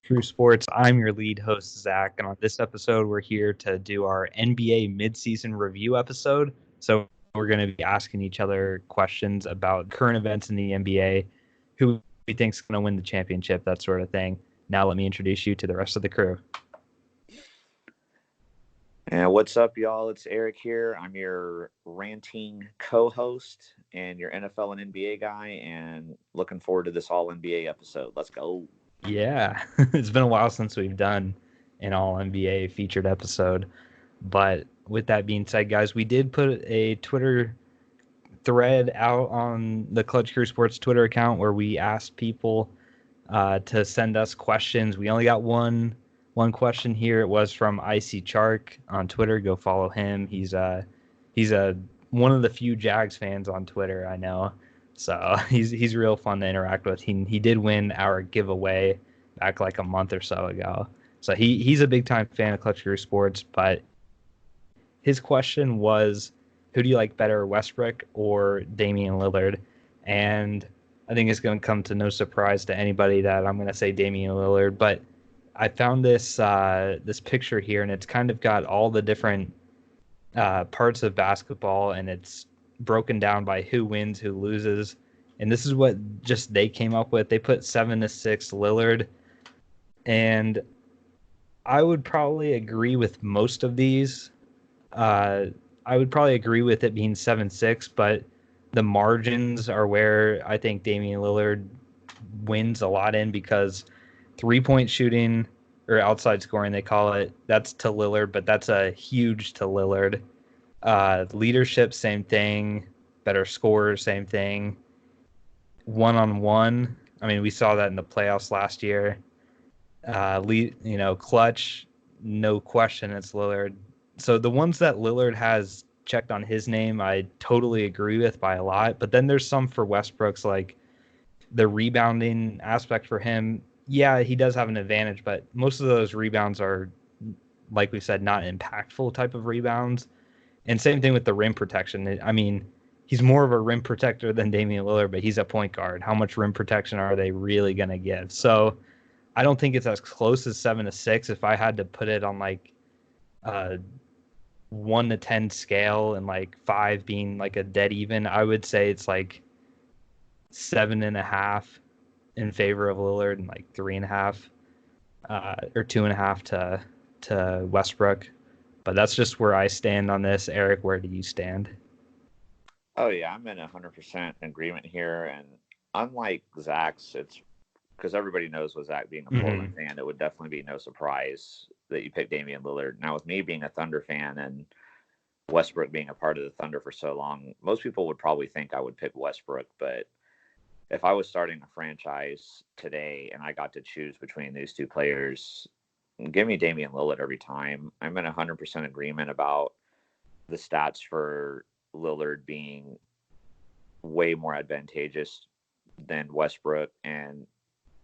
True Sports. I'm your lead host, Zach, and on this episode, we're here to do our NBA midseason review episode. So we're going to be asking each other questions about current events in the NBA, who we think is going to win the championship, that sort of thing. Now let me introduce you to the rest of the crew. And what's up, y'all? It's Eric here. I'm your ranting co-host and your NFL and NBA guy, and looking forward to this all NBA episode. Let's go. Yeah, it's been a while since we've done an all NBA featured episode. But with that being said, guys, we did put a Twitter thread out on the Clutch Crew Sports Twitter account where we asked people to send us questions. We only got one question here. It was from Icy Chark on Twitter. Go follow him. He's a one of the few Jags fans on Twitter I know. So he's real fun to interact with. He did win our giveaway back like a month or so ago. So he's a big time fan of Clutch Crew Sports, but his question was, who do you like better, Westbrook or Damian Lillard? And I think it's going to come to no surprise to anybody that I'm going to say Damian Lillard. But I found this picture here, and it's kind of got all the different parts of basketball, and it's broken down by who wins, who loses. And this is what just they came up with. They put 7-6 Lillard, and I would probably agree with most of these. Uh, I would probably agree with it being 7-6, but the margins are where I think Damian Lillard wins a lot in, because 3-point shooting, or outside scoring they call it, that's to Lillard, but that's a huge to Lillard. Leadership, same thing. Better scorers, same thing. One-on-one, I mean, we saw that in the playoffs last year. Clutch, no question, it's Lillard. So the ones that Lillard has checked on his name, I totally agree with by a lot. But then there's some for Westbrook's, like the rebounding aspect for him. Yeah, he does have an advantage, but most of those rebounds are, like we said, not impactful type of rebounds. And same thing with the rim protection. I mean, he's more of a rim protector than Damian Lillard, but he's a point guard. How much rim protection are they really going to give? So I don't think it's as close as 7-6. If I had to put it on like a 1 to 10 scale, and like 5 being like a dead even, I would say it's like 7.5 in favor of Lillard, and like 3.5 or 2.5 to Westbrook. But that's just where I stand on this. Eric, where do you stand? Oh yeah, I'm in 100% agreement here. And unlike Zach's, it's because everybody knows with Zach being a Portland fan, it would definitely be no surprise that you picked Damian Lillard. Now, with me being a Thunder fan and Westbrook being a part of the Thunder for so long, most people would probably think I would pick Westbrook. But if I was starting a franchise today and I got to choose between these two players, give me Damian Lillard every time. I'm in 100% agreement about the stats for Lillard being way more advantageous than Westbrook. And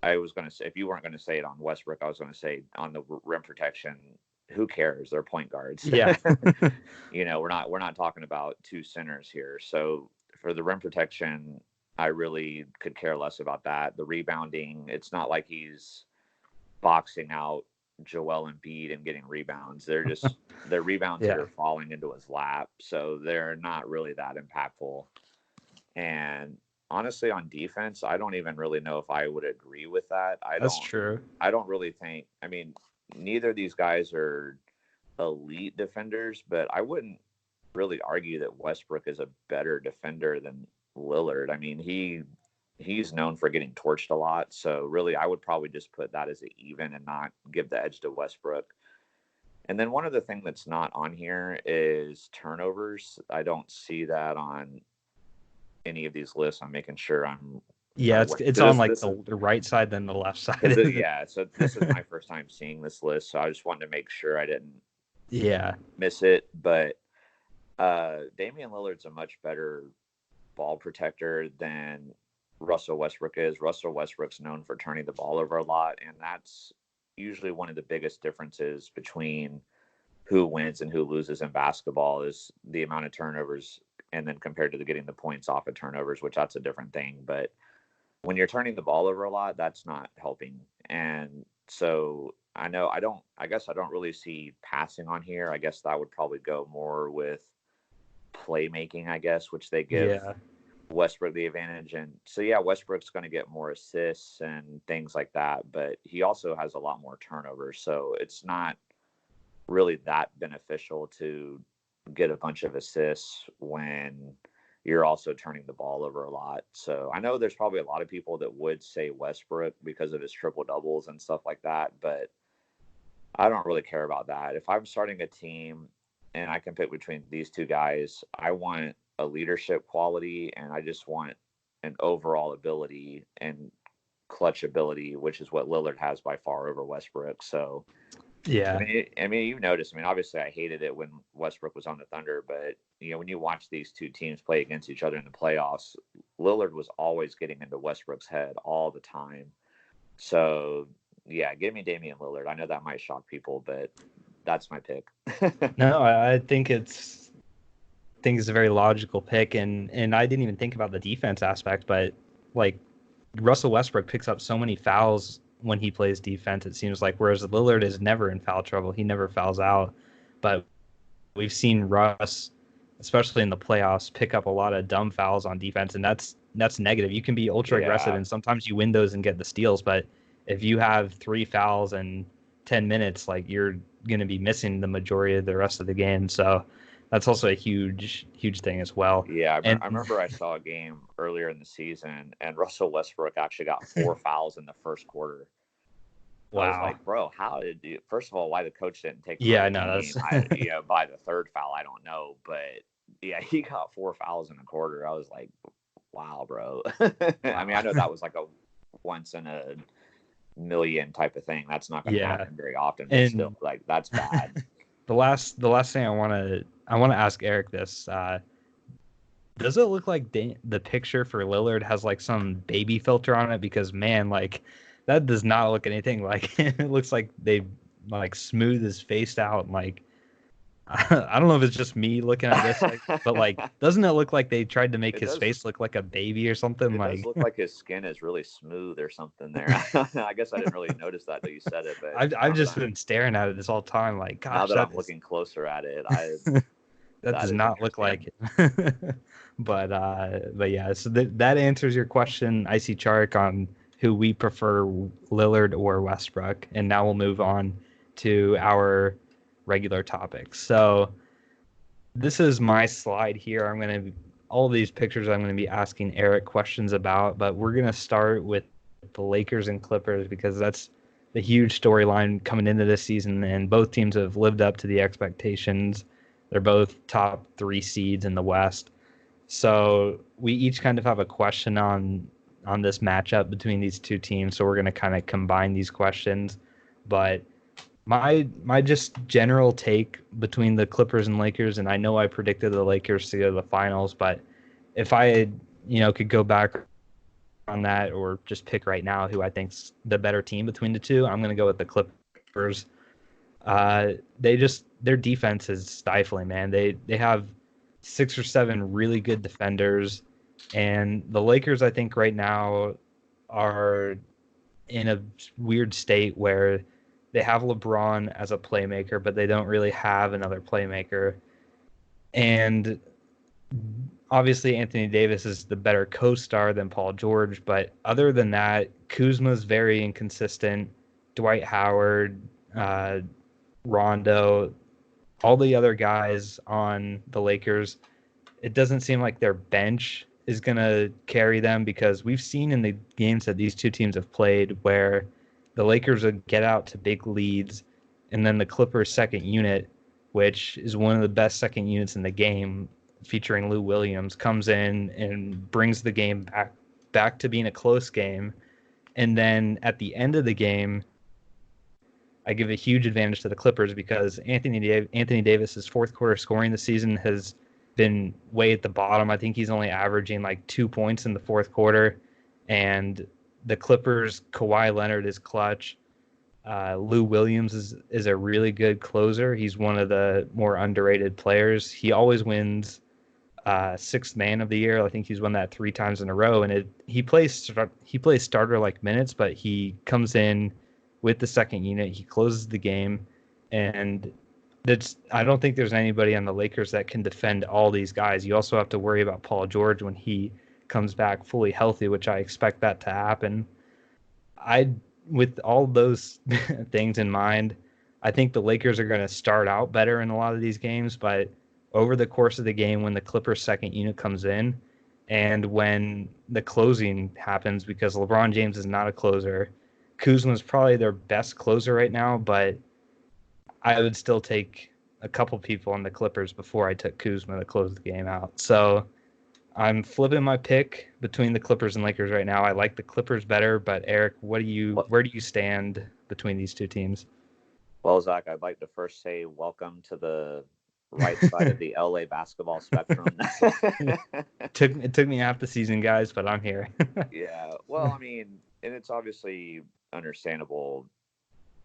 I was going to say, if you weren't going to say it on Westbrook, I was going to say on the rim protection, who cares? They're point guards. Yeah. We're not talking about two centers here. So for the rim protection, I really could care less about that. The rebounding, it's not like he's boxing out Joel Embiid and getting rebounds. They're rebounds that are falling into his lap. So they're not really that impactful. And honestly, on defense, I don't even really know if I would agree with that. That's true. I don't really think, I mean, neither of these guys are elite defenders, but I wouldn't really argue that Westbrook is a better defender than Lillard. I mean, he's known for getting torched a lot. So really, I would probably just put that as an even and not give the edge to Westbrook. And then one other thing that's not on here is turnovers. I don't see that on any of these lists. I'm making sure I'm. Yeah, it's on like the right side than the left side. Yeah, so this is my first time seeing this list, so I just wanted to make sure I didn't miss it. But Damian Lillard's a much better ball protector than Russell Westbrook is. Russell Westbrook's known for turning the ball over a lot, and that's usually one of the biggest differences between who wins and who loses in basketball is the amount of turnovers, and then compared to getting the points off of turnovers, which that's a different thing. But when you're turning the ball over a lot, that's not helping. And So I guess I don't really see passing on here. I guess that would probably go more with playmaking, I guess, which they give Yeah. Westbrook the advantage. And so, yeah, Westbrook's going to get more assists and things like that, but he also has a lot more turnovers. So it's not really that beneficial to get a bunch of assists when you're also turning the ball over a lot. So I know there's probably a lot of people that would say Westbrook because of his triple doubles and stuff like that, but I don't really care about that. If I'm starting a team and I can pick between these two guys, I want a leadership quality and I just want an overall ability and clutch ability, which is what Lillard has by far over Westbrook. So Yeah. I mean, you noticed. I mean, obviously, I hated it when Westbrook was on the Thunder, but when you watch these two teams play against each other in the playoffs, Lillard was always getting into Westbrook's head all the time. So, yeah, give me Damian Lillard. I know that might shock people, but that's my pick. No, I think it's a very logical pick, and I didn't even think about the defense aspect, but like Russell Westbrook picks up so many fouls when he plays defense, it seems like, whereas Lillard is never in foul trouble. He never fouls out. But we've seen Russ, especially in the playoffs, pick up a lot of dumb fouls on defense, and that's negative. You can be ultra aggressive, Yeah, and sometimes you win those and get the steals, but if you have 3 fouls in 10 minutes, like, you're going to be missing the majority of the rest of the game. So that's also a huge thing as well. yeah. And I remember I saw a game earlier in the season, and Russell Westbrook actually got 4 fouls in the first quarter. I was wow. like, bro, how did you? First of all, why the coach didn't take him out Yeah, of the no, game? that's By the third foul, I don't know, but yeah, he got 4 fouls in a quarter. I was like, wow, bro. I mean, I wow. know that was like a once in a million type of thing. That's not going to Yeah. happen very often, but still, And like, that's bad. the last thing I want to ask Eric this. Does it look like the picture for Lillard has like some baby filter on it? Because man, like, that does not look anything like it. Looks like they like smooth his face out. And, like, I don't know if it's just me looking at this, like, but like, doesn't it look like they tried to make It his does. face look like a baby or something? It does Like, look like his skin is really smooth or something there. I guess I didn't really notice that till you said it, but I've just been staring at it this whole time. Like, now gosh, that that I'm is looking closer at it, I that that does is not look interesting. like it. But yeah, so that answers your question, Icy Chark, on who we prefer, Lillard or Westbrook. And now we'll move on to our regular topics. So this is my slide here. All these pictures I'm going to be asking Eric questions about, but we're going to start with the Lakers and Clippers because that's the huge storyline coming into this season, and both teams have lived up to the expectations. They're both top 3 seeds in the West. So we each kind of have a question on this matchup between these two teams. So we're going to kind of combine these questions. But my just general take between the Clippers and Lakers, and I know I predicted the Lakers to go to the finals, but if I had, could go back on that or just pick right now who I think's the better team between the two, I'm going to go with the Clippers. Their defense is stifling, man. They have 6 or 7 really good defenders, and the Lakers, I think, right now are in a weird state where they have LeBron as a playmaker, but they don't really have another playmaker. And obviously, Anthony Davis is the better co-star than Paul George, but other than that, Kuzma's very inconsistent. Dwight Howard, Rondo, all the other guys on the Lakers, it doesn't seem like their bench is going to carry them, because we've seen in the games that these two teams have played where the Lakers would get out to big leads, and then the Clippers' second unit, which is one of the best second units in the game, featuring Lou Williams, comes in and brings the game back to being a close game. And then at the end of the game, I give a huge advantage to the Clippers because Anthony Davis's fourth quarter scoring this season has been way at the bottom. I think he's only averaging like 2 points in the fourth quarter, and the Clippers, Kawhi Leonard is clutch. Lou Williams is a really good closer. He's one of the more underrated players. He always wins sixth man of the year. I think he's won that 3 times in a row, and he plays starter like minutes, but he comes in with the second unit. He closes the game, and I don't think there's anybody on the Lakers that can defend all these guys. You also have to worry about Paul George when he comes back fully healthy, which I expect that to happen. With all those things in mind, I think the Lakers are going to start out better in a lot of these games, but over the course of the game, when the Clippers' second unit comes in and when the closing happens, because LeBron James is not a closer, Kuzma's probably their best closer right now, but I would still take a couple people on the Clippers before I took Kuzma to close the game out. So I'm flipping my pick between the Clippers and Lakers right now. I like the Clippers better, but Eric, where do you stand between these two teams? Well, Zach, I'd like to first say welcome to the right side of the LA basketball spectrum. It took me half the season, guys, but I'm here. Yeah. Well, I mean, and it's obviously understandable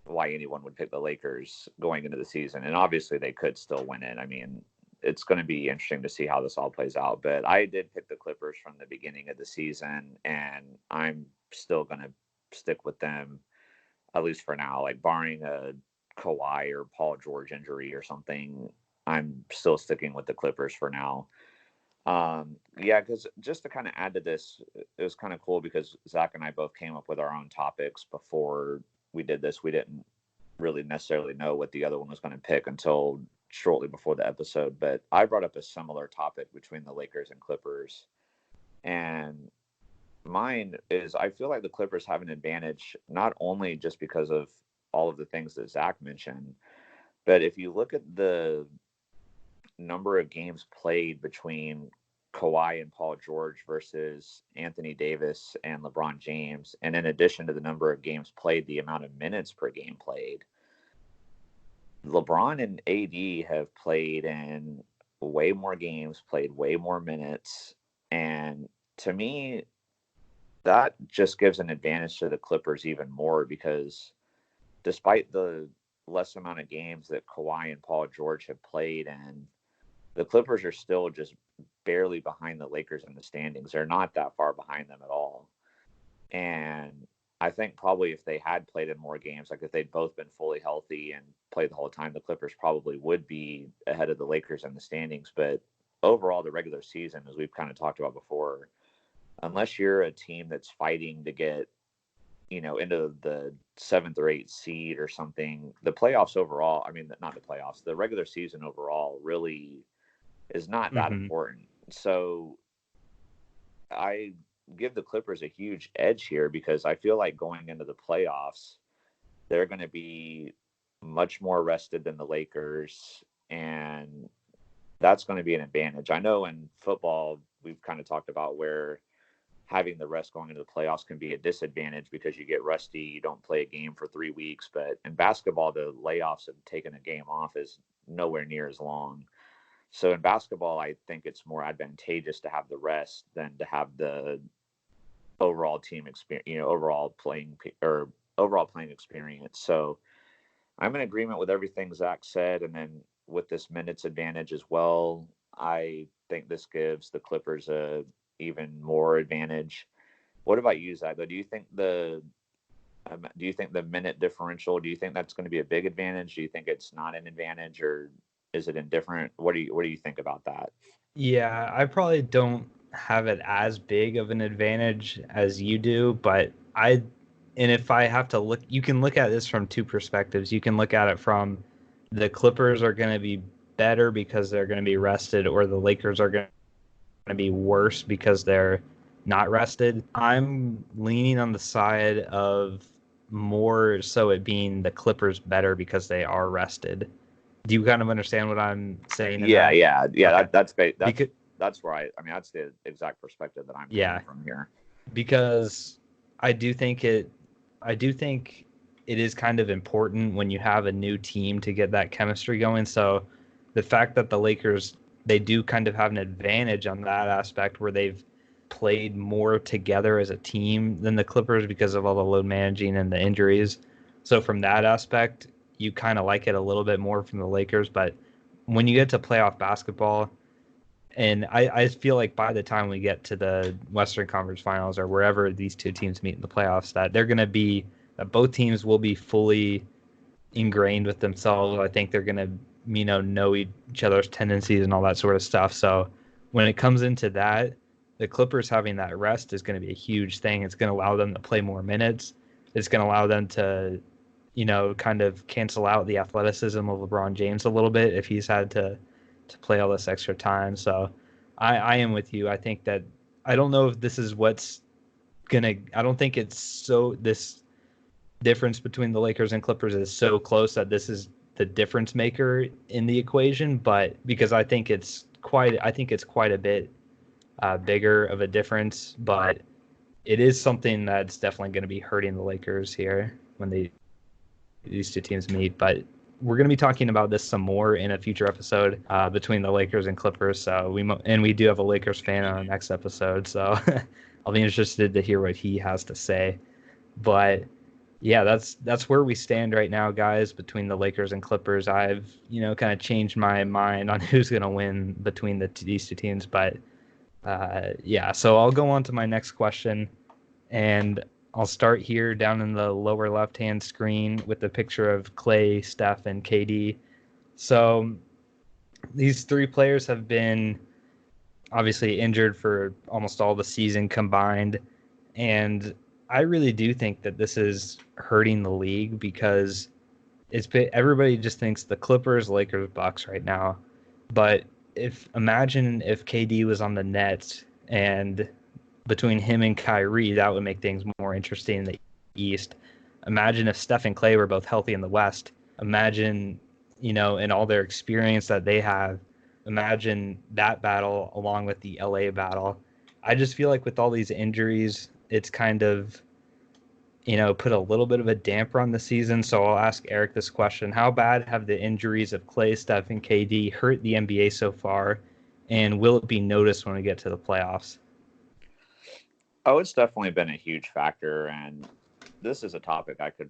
why anyone would pick the Lakers going into the season. And obviously they could still win it. I mean, it's going to be interesting to see how this all plays out. But I did pick the Clippers from the beginning of the season, and I'm still going to stick with them, at least for now. Like, barring a Kawhi or Paul George injury or something, I'm still sticking with the Clippers for now. Yeah, because just to kind of add to this, it was kind of cool because Zach and I both came up with our own topics before we did this. We didn't really necessarily know what the other one was going to pick until shortly before the episode. But I brought up a similar topic between the Lakers and Clippers. And mine is, I feel like the Clippers have an advantage, not only just because of all of the things that Zach mentioned, but if you look at the number of games played between Kawhi and Paul George versus Anthony Davis and LeBron James, and in addition to the number of games played, the amount of minutes per game played, LeBron and AD have played in way more games, played way more minutes, and to me, that just gives an advantage to the Clippers even more, because despite the less amount of games that Kawhi and Paul George have played in, the Clippers are still just barely behind the Lakers in the standings. They're not that far behind them at all. And I think probably if they had played in more games, like if they'd both been fully healthy and played the whole time, the Clippers probably would be ahead of the Lakers in the standings. But overall, the regular season, as we've kind of talked about before, unless you're a team that's fighting to get, into the 7th or 8th seed or something, the playoffs overall, I mean, not the playoffs, the regular season overall really is not that important. So I give the Clippers a huge edge here, because I feel like going into the playoffs, they're going to be much more rested than the Lakers, and that's going to be an advantage. I know in football, we've kind of talked about where having the rest going into the playoffs can be a disadvantage because you get rusty, you don't play a game for 3 weeks. But in basketball, the layoffs of taking a game off is nowhere near as long. So in basketball, I think it's more advantageous to have the rest than to have the overall team experience, overall playing experience. So I'm in agreement with everything Zach said. And then with this minutes advantage as well, I think this gives the Clippers a even more advantage. What about you, Zach? Do you think the minute differential, do you think that's going to be a big advantage? Do you think it's not an advantage, or is it indifferent? What do you think about that? Yeah, I probably don't have it as big of an advantage as you do, but and if I have to look, you can look at this from two perspectives. You can look at it from the Clippers are going to be better because they're going to be rested, or the Lakers are going to be worse because they're not rested. I'm leaning on the side of more so it being the Clippers better because they are rested. Do you kind of understand what I'm saying? Yeah. Okay. That's where that's the exact perspective that I'm coming from here. Because I do think it is kind of important when you have a new team to get that chemistry going. So the fact that the Lakers, they do kind of have an advantage on that aspect where they've played more together as a team than the Clippers because of all the load managing and the injuries. So from that aspect, you kind of like it a little bit more from the Lakers. But when you get to playoff basketball, and I feel like by the time we get to the Western Conference Finals or wherever these two teams meet in the playoffs, that they're going to be that both teams will be fully ingrained with themselves. I think they're going to, know each other's tendencies and all that sort of stuff. So when it comes into that, the Clippers having that rest is going to be a huge thing. It's going to allow them to play more minutes. It's going to allow them to, kind of cancel out the athleticism of LeBron James a little bit if he's had to play all this extra time. So I am with you. I think that I don't know if this is what's I don't think it's this difference between the Lakers and Clippers is so close that this is the difference maker in the equation, but because I think it's quite a bit bigger of a difference, but it is something that's definitely going to be hurting the Lakers here when these two teams meet. But we're going to be talking about this some more in a future episode between the Lakers and Clippers. So we do have a Lakers fan on the next episode, so I'll be interested to hear what he has to say. But yeah, that's where we stand right now, guys, between the Lakers and Clippers. I've, kind of changed my mind on who's going to win between these two teams. But yeah, so I'll go on to my next question, and I'll start here down in the lower left-hand screen with the picture of Clay, Steph, and KD. So these three players have been obviously injured for almost all the season combined, and I really do think that this is hurting the league because everybody just thinks the Clippers, Lakers, Bucks right now. But imagine if KD was on the Nets, and between him and Kyrie, that would make things more interesting in the East. Imagine if Steph and Clay were both healthy in the West. Imagine, in all their experience that they have, imagine that battle along with the LA battle. I just feel like with all these injuries, it's kind of, put a little bit of a damper on the season. So I'll ask Eric this question. How bad have the injuries of Clay, Steph, and KD hurt the NBA so far? And will it be noticed when we get to the playoffs? Oh, it's definitely been a huge factor. And this is a topic I could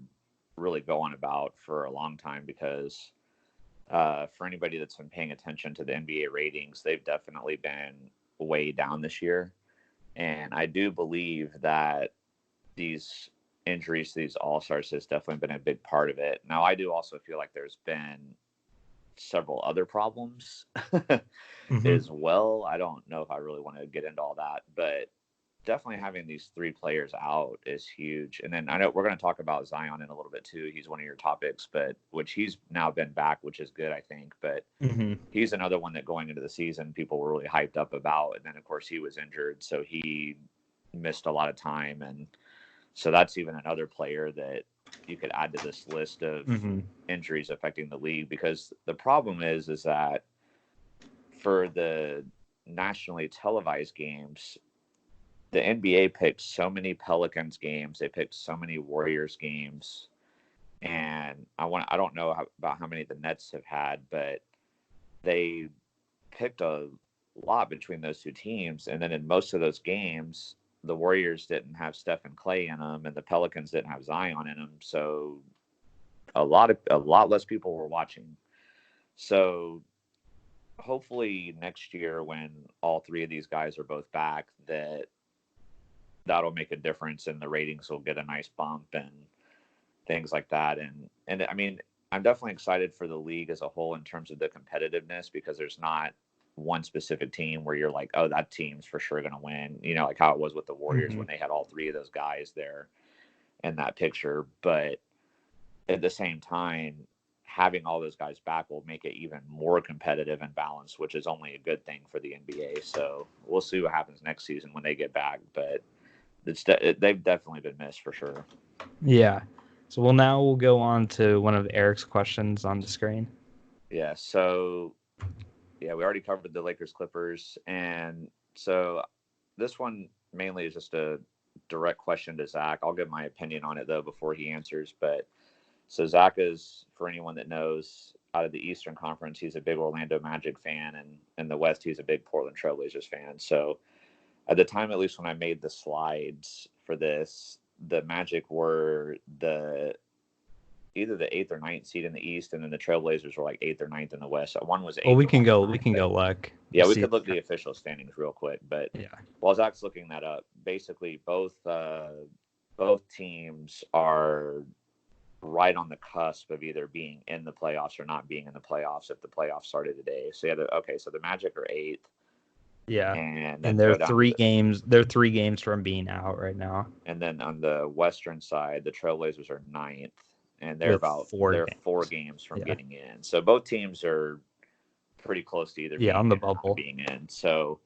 really go on about for a long time because for anybody that's been paying attention to the NBA ratings, they've definitely been way down this year. And I do believe that these injuries to these all-stars has definitely been a big part of it. Now, I do also feel like there's been several other problems as well. I don't know if I really want to get into all that, but definitely having these three players out is huge. And then I know we're going to talk about Zion in a little bit too. He's one of your topics, but which he's now been back, which is good, I think. But he's another one that going into the season, people were really hyped up about. And then, of course, he was injured, so he missed a lot of time. And so that's even another player that you could add to this list of injuries affecting the league. Because the problem is that for the nationally televised games, the NBA picked so many Pelicans games. They picked so many Warriors games. And I don't know about how many the Nets have had, but they picked a lot between those two teams. And then in most of those games, the Warriors didn't have Steph and Clay in them, and the Pelicans didn't have Zion in them. So a lot less people were watching. So hopefully next year, when all three of these guys are both back, that'll make a difference, and the ratings will get a nice bump and things like that. And I mean, I'm definitely excited for the league as a whole in terms of the competitiveness, because there's not one specific team where you're like, oh, that team's for sure going to win, like how it was with the Warriors when they had all three of those guys there in that picture. But at the same time, having all those guys back will make it even more competitive and balanced, which is only a good thing for the NBA. So we'll see what happens next season when they get back. But they've definitely been missed for sure. Yeah. So we'll go on to one of Eric's questions on the screen. Yeah. So we already covered the Lakers Clippers. And so this one mainly is just a direct question to Zach. I'll give my opinion on it though before he answers. But so Zach is, for anyone that knows, out of the Eastern Conference, he's a big Orlando Magic fan, and in the West, he's a big Portland Trailblazers fan. So at the time, at least when I made the slides for this, the Magic were either the 8th or 9th seed in the East, and then the Trailblazers were like 8th or 9th in the West. So one was 8th. Well, we can go look. Yeah, we could look at the official standings real quick. But while Zach's looking that up, basically both both teams are right on the cusp of either being in the playoffs or not being in the playoffs if the playoffs started today. So so the Magic are eighth, Yeah. and And then go down to they're 3 games from being out right now and then on the Western side, the Trailblazers are ninth, and with they're 4 4 games. games from Yeah. getting in. So both teams are pretty close to either Yeah, being on the in or not bubble. being in. So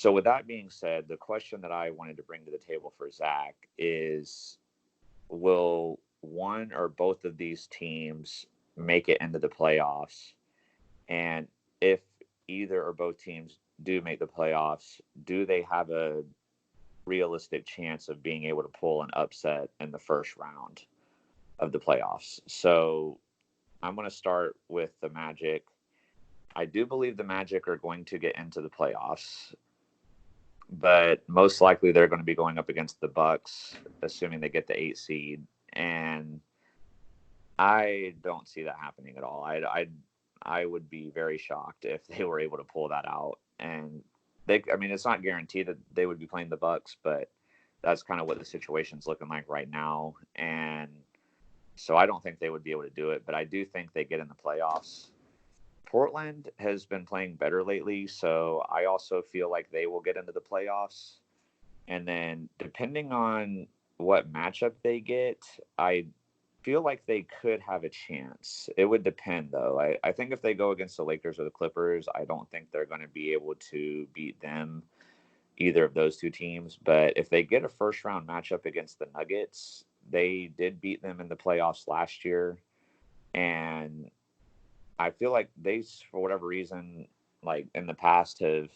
with that being said, the question that I wanted to bring to the table for Zach is, will one or both of these teams make it into the playoffs? And if either or both teams do make the playoffs, do they have a realistic chance of being able to pull an upset in the first round of the playoffs? So I'm going to start with the Magic. I do believe the Magic are going to get into the playoffs, but most likely they're going to be going up against the Bucks, assuming they get the 8 seed. And I don't see that happening at all. I would be very shocked if they were able to pull that out. And I mean, it's not guaranteed that they would be playing the Bucks, but that's kind of what the situation's looking like right now. And so I don't think they would be able to do it, but I do think they get in the playoffs. Portland has been playing better lately, so I also feel like they will get into the playoffs. And then depending on what matchup they get, I feel like they could have a chance. It would depend, though. I think if they go against the Lakers or the Clippers, I don't think they're going to be able to beat them, either of those two teams. But if they get a first round matchup against the Nuggets, they did beat them in the playoffs last year. And I feel like they, for whatever reason, like in the past, have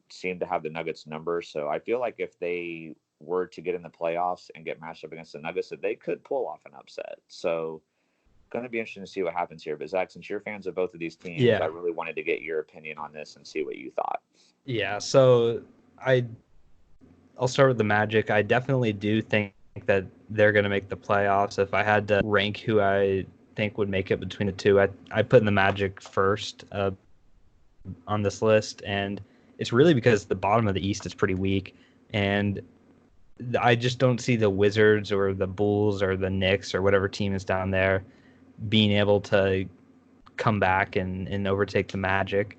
seemed to have the Nuggets number. So I feel like if they were to get in the playoffs and get matched up against the Nuggets, that they could pull off an upset. So going to be interesting to see what happens here. But Zach, since you're fans of both of these teams, I Yeah. really wanted to get your opinion on this and see what you thought. Yeah. So I I'll start with the Magic. I definitely do think that they're going to make the playoffs. If I had to rank who I think would make it between the two, I put in the Magic first on this list, and it's really because the bottom of the East is pretty weak, and I just don't see the Wizards or the Bulls or the Knicks or whatever team is down there being able to come back and overtake the Magic.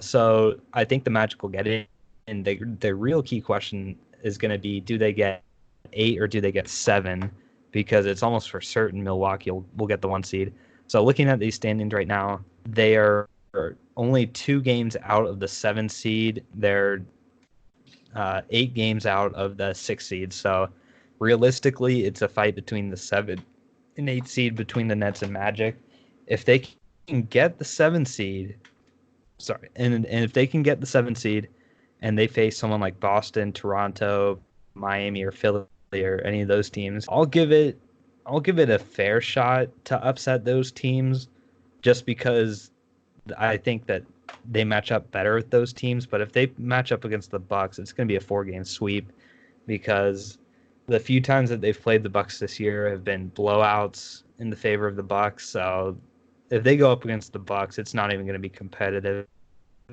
So I think the Magic will get it. And the real key question is going to be, do they get 8 or do they get 7? Because it's almost for certain Milwaukee will get the 1 seed. So looking at these standings right now, they are only 2 games out of the 7 seed. They're 8 games out of the 6 seed. So realistically, it's a fight between the 7 and 8 seed between the Nets and Magic. If they can get the 7 seed, and if they can get the 7 seed and they face someone like Boston, Toronto, Miami, or Philly or any of those teams, I'll give it a fair shot to upset those teams just because I think that they match up better with those teams. But if they match up against the Bucks, it's going to be a 4-game sweep because the few times that they've played the Bucks this year have been blowouts in the favor of the Bucks. So if they go up against the Bucks, it's not even going to be competitive.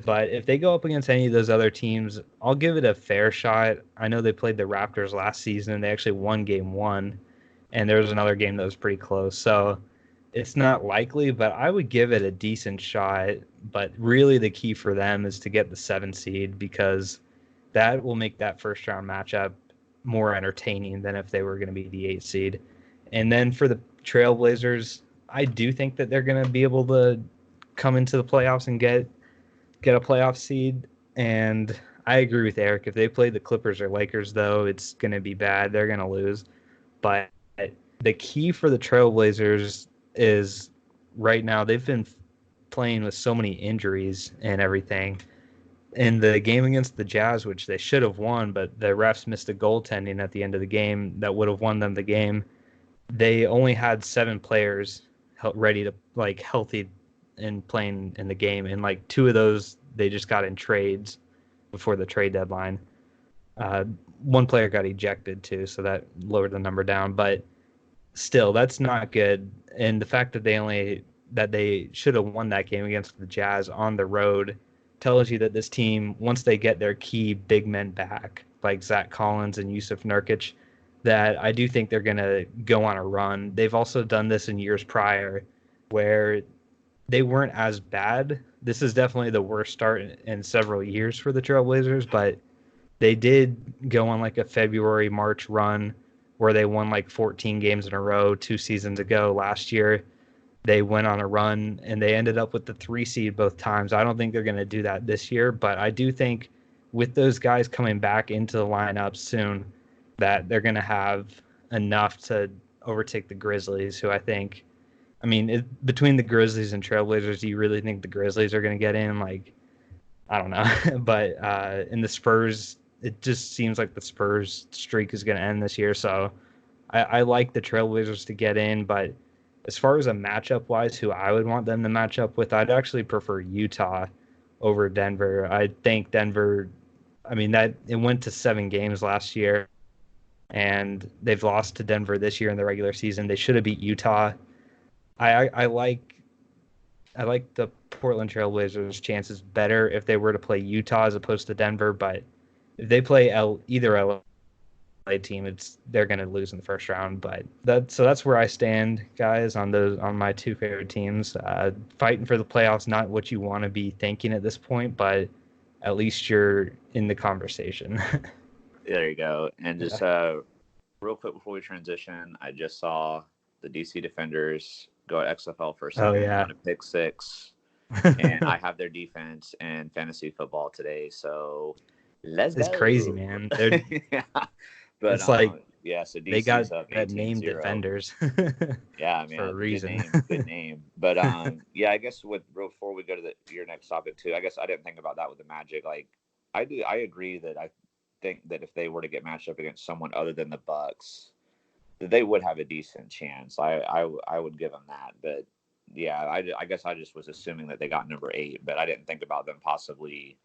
But if they go up against any of those other teams, I'll give it a fair shot. I know they played the Raptors last season and they actually won game 1, and there was another game that was pretty close. So it's not likely, but I would give it a decent shot. But really the key for them is to get the 7 seed because that will make that first round matchup more entertaining than if they were going to be the 8 seed. And then for the Trailblazers, I do think that they're going to be able to come into the playoffs and get a playoff seed. And I agree with Eric. If they play the Clippers or Lakers, though, it's going to be bad. They're going to lose. But the key for the Trailblazers is right now they've been playing with so many injuries and everything. In the game against the Jazz, which they should have won, but the refs missed a goaltending at the end of the game that would have won them the game. They only had 7 players ready to healthy and playing in the game, and like 2 of those they just got in trades before the trade deadline. Uh, One player got ejected too, so that lowered the number down. But still, that's not good. And the fact that they should have won that game against the Jazz on the road tells you that this team, once they get their key big men back, like Zach Collins and Yusuf Nurkic, that I do think they're going to go on a run. They've also done this in years prior where they weren't as bad. This is definitely the worst start in several years for the Trailblazers, but they did go on like a February, March run where they won like 14 games in a row 2 seasons ago. Last year, they went on a run and they ended up with the 3 seed both times. I don't think they're going to do that this year, but I do think with those guys coming back into the lineup soon, that they're going to have enough to overtake the Grizzlies, who I think, I mean, between the Grizzlies and Trailblazers, do you really think the Grizzlies are going to get in? Like, I don't know. But in the Spurs, it just seems like the Spurs streak is going to end this year. So I like the Trailblazers to get in. But as far as a matchup wise, who I would want them to match up with, I'd actually prefer Utah over Denver. I think Denver, I mean, that it went to 7 games last year, and they've lost to Denver this year in the regular season. They should have beat Utah. I like the Portland Trailblazers' chances better if they were to play Utah as opposed to Denver. But if they play either LA team, they're going to lose in the first round. But that's where I stand, guys, on my 2 favorite teams. Fighting for the playoffs, not what you want to be thinking at this point, but at least you're in the conversation. There you go. And just real quick before we transition, I just saw the DC Defenders go at XFL for a second on a pick 6. And I have their defense in fantasy football today, so let's go. It's crazy, man. Yeah. But it's like so they got up that name Defenders. Yeah, man, for a reason. Good name. But yeah, I guess before we go to your next topic too, I guess I didn't think about that with the Magic. Like, I agree that I think that if they were to get matched up against someone other than the Bucks, that they would have a decent chance. I would give them that. But yeah, I guess I just was assuming that they got number 8, but I didn't think about them possibly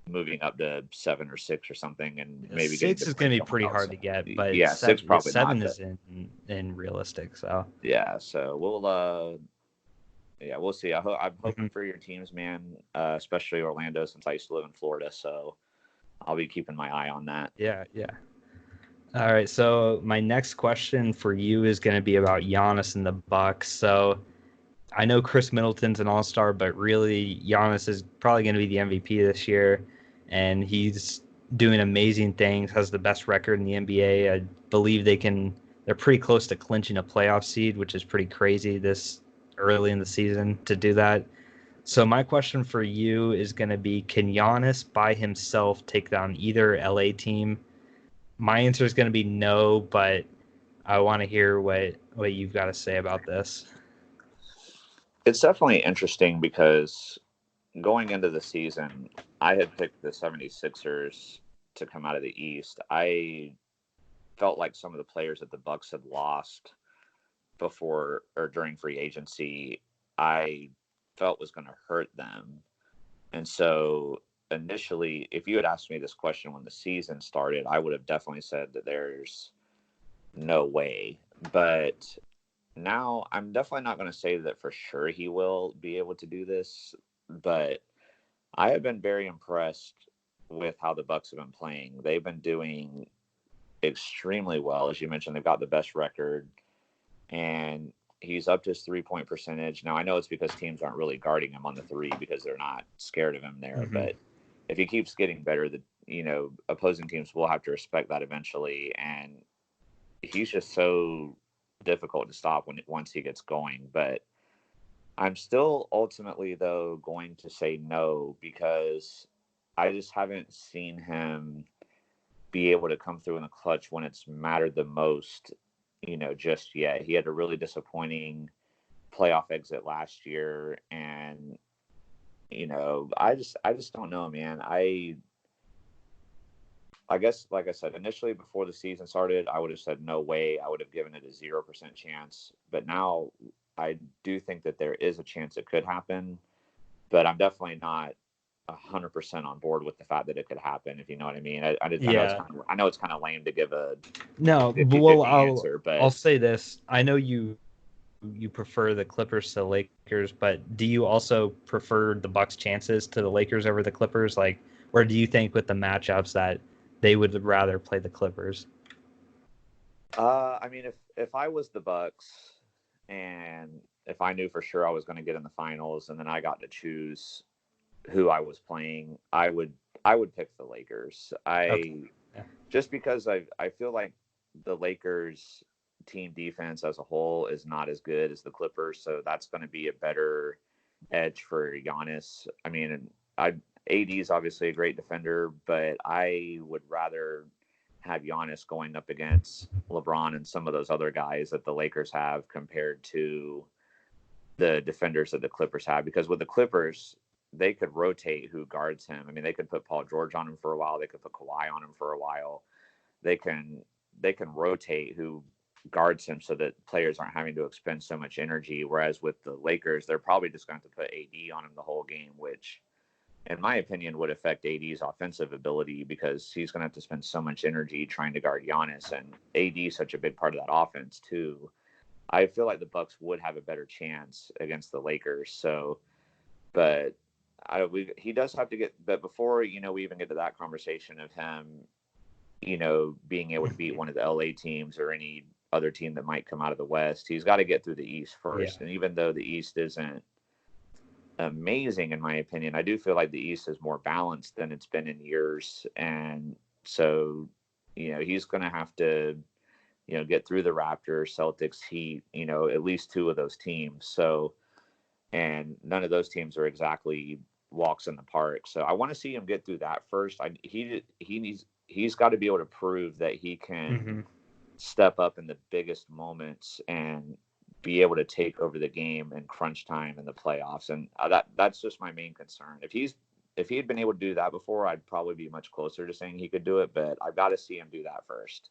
moving up to 7 or 6 or something, and maybe 6 is going to be pretty hard to get. But yeah, 6 probably 7 not, is in realistic. So yeah, so we'll see. I'm hoping for your teams, man, especially Orlando, since I used to live in Florida. So I'll be keeping my eye on that. Yeah. All right, so my next question for you is going to be about Giannis and the Bucks. So I know Chris Middleton's an all-star, but really Giannis is probably going to be the MVP this year, and he's doing amazing things, has the best record in the NBA. I believe they're pretty close to clinching a playoff seed, which is pretty crazy this early in the season to do that. So my question for you is going to be, can Giannis by himself take down either LA team? My answer is going to be no, but I want to hear what you've got to say about this. It's definitely interesting because going into the season, I had picked the 76ers to come out of the East. I felt like some of the players that the Bucks had lost before or during free agency, I felt was going to hurt them. And so initially, if you had asked me this question when the season started, I would have definitely said that there's no way. But now I'm definitely not going to say that for sure he will be able to do this, but I have been very impressed with how the Bucks have been playing. They've been doing extremely well. As you mentioned, they've got the best record, and he's up to his 3-point percentage. Now, I know it's because teams aren't really guarding him on the 3 because they're not scared of him there, but if he keeps getting better, opposing teams will have to respect that eventually, and he's just so difficult to stop once he gets going. But I'm still ultimately, though, going to say no because I just haven't seen him be able to come through in the clutch when it's mattered the most, just yet. He had a really disappointing playoff exit last year, and I just don't know, man. I guess, like I said, initially before the season started, I would have said no way. I would have given it a 0% chance. But now I do think that there is a chance it could happen. But I'm definitely not 100% on board with the fact that it could happen, if you know what I mean. I know it's kind of lame to give a 50-50 answer, but I'll say this. I know you prefer the Clippers to the Lakers, but do you also prefer the Bucks' chances to the Lakers over the Clippers? Like, or do you think with the matchups that they would rather play the Clippers? I mean, if I was the Bucks, and if I knew for sure I was going to get in the finals, and then I got to choose who I was playing, I would pick the Lakers. Okay. I Yeah. Just because I feel like the Lakers team defense as a whole is not as good as the Clippers, so that's going to be a better edge for Giannis. I mean, I AD is obviously a great defender, but I would rather have Giannis going up against LeBron and some of those other guys that the Lakers have compared to the defenders that the Clippers have. Because with the Clippers, they could rotate who guards him. I mean, they could put Paul George on him for a while. They could put Kawhi on him for a while. They can rotate who guards him so that players aren't having to expend so much energy. Whereas with the Lakers, they're probably just going to put AD on him the whole game, which, in my opinion, would affect AD's offensive ability because he's going to have to spend so much energy trying to guard Giannis, and AD is such a big part of that offense too. I feel like the Bucks would have a better chance against the Lakers. So, but he does have to get. But before we even get to that conversation of him, being able to beat one of the LA teams or any other team that might come out of the West, he's got to get through the East first. Yeah. And even though the East isn't amazing, in my opinion, I do feel like the East is more balanced than it's been in years. And so, he's going to have to, get through the Raptors, Celtics, Heat, at least two of those teams. So, and none of those teams are exactly walks in the park. So I want to see him get through that first. He's got to be able to prove that he can step up in the biggest moments and be able to take over the game in crunch time in the playoffs. And that's just my main concern. If he had been able to do that before, I'd probably be much closer to saying he could do it, but I've got to see him do that first.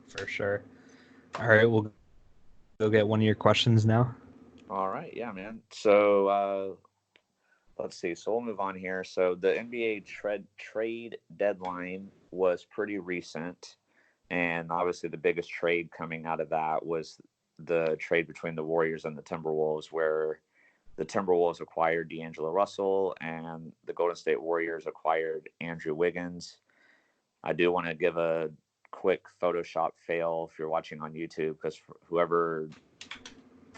For sure. All right, we'll go get one of your questions now. All right. Yeah, man. So, let's see. So we'll move on here. So the NBA trade deadline was pretty recent. And obviously the biggest trade coming out of that was the trade between the Warriors and the Timberwolves, where the Timberwolves acquired D'Angelo Russell and the Golden State Warriors acquired Andrew Wiggins. I do want to give a quick Photoshop fail if you're watching on YouTube, because whoever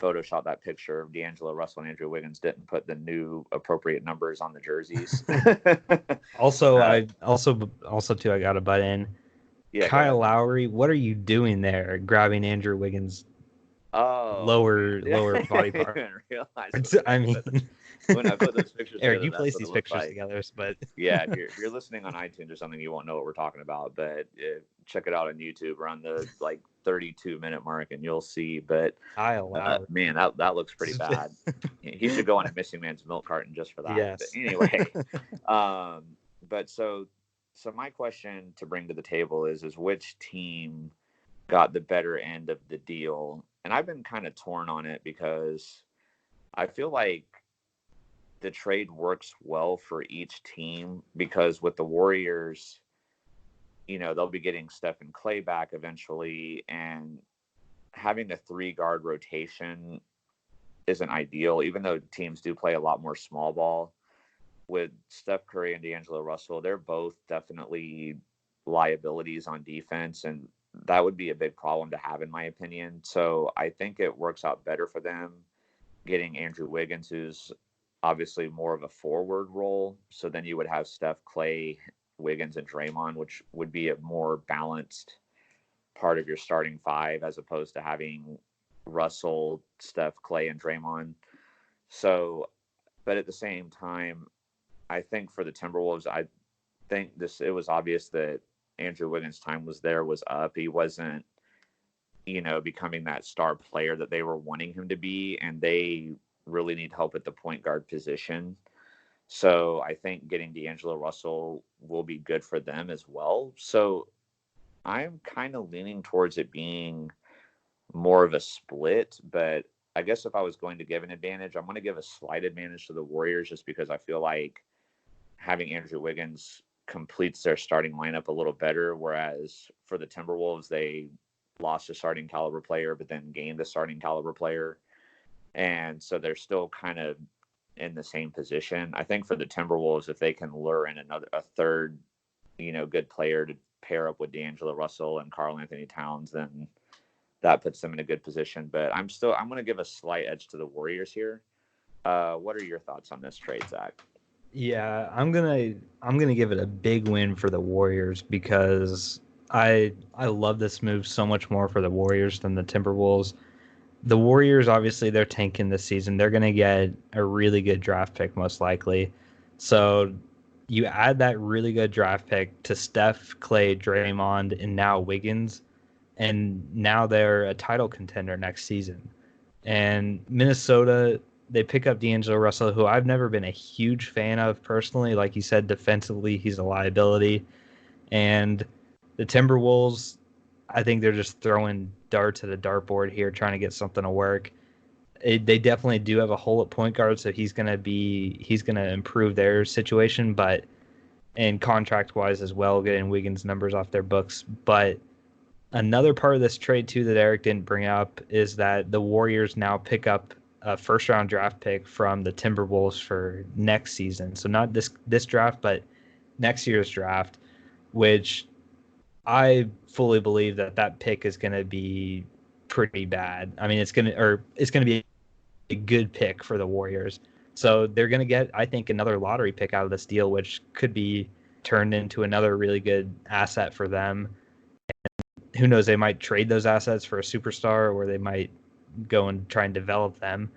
Photoshop that picture of D'Angelo Russell and Andrew Wiggins didn't put the new appropriate numbers on the jerseys. Also, I gotta butt in. Yeah, Kyle Lowry, what are you doing there? Grabbing Andrew Wiggins' lower body part. I mean, when I put those pictures Eric, together, you that's place what these it looked pictures like. together, but yeah, if you're listening on iTunes or something, you won't know what we're talking about. But check it out on YouTube around the 32-minute mark, and you'll see. But man, that looks pretty bad. He should go on a missing man's milk carton just for that. Yes. But anyway, but so my question to bring to the table is which team got the better end of the deal? And I've been kind of torn on it because I feel like the trade works well for each team, because with the Warriors, they'll be getting Stephen Clay back eventually, and having a 3-guard rotation isn't ideal, even though teams do play a lot more small ball. With Steph Curry and D'Angelo Russell, they're both definitely liabilities on defense, and that would be a big problem to have, in my opinion. So I think it works out better for them getting Andrew Wiggins, who's obviously more of a forward role. So then you would have Steph, Clay, Wiggins, and Draymond, which would be a more balanced part of your starting 5, as opposed to having Russell, Steph, Clay, and Draymond. So, but at the same time, I think for the Timberwolves, I think it was obvious that Andrew Wiggins' time was up. He wasn't, becoming that star player that they were wanting him to be, and they really need help at the point guard position. So I think getting D'Angelo Russell will be good for them as well. So I'm kind of leaning towards it being more of a split, but I guess if I was going to give an advantage, I'm going to give a slight advantage to the Warriors, just because I feel like having Andrew Wiggins completes their starting lineup a little better. Whereas for the Timberwolves, they lost a starting caliber player, but then gained a starting caliber player. And so they're still kind of in the same position. I think for the Timberwolves, if they can lure in a third, good player to pair up with D'Angelo Russell and Karl Anthony Towns, then that puts them in a good position. But I'm going to give a slight edge to the Warriors here. What are your thoughts on this trade, Zach? Yeah, I'm gonna give it a big win for the Warriors because I love this move so much more for the Warriors than the Timberwolves. The Warriors, obviously, they're tanking this season. They're gonna get a really good draft pick most likely. So you add that really good draft pick to Steph, Clay, Draymond, and now Wiggins, and now they're a title contender next season. And Minnesota, they pick up D'Angelo Russell, who I've never been a huge fan of personally. Like you said, defensively, he's a liability. And the Timberwolves, I think they're just throwing darts at a dartboard here, trying to get something to work. They definitely do have a hole at point guard, so he's gonna improve their situation, but and contract wise as well, getting Wiggins numbers off their books. But another part of this trade too that Eric didn't bring up is that the Warriors now pick up a first round draft pick from the Timberwolves for next season. So not this draft, but next year's draft, which I fully believe that pick is going to be pretty bad. I mean, it's going to be a good pick for the Warriors. So they're going to get, I think, another lottery pick out of this deal, which could be turned into another really good asset for them. Who knows, they might trade those assets for a superstar, or they might go and try and develop them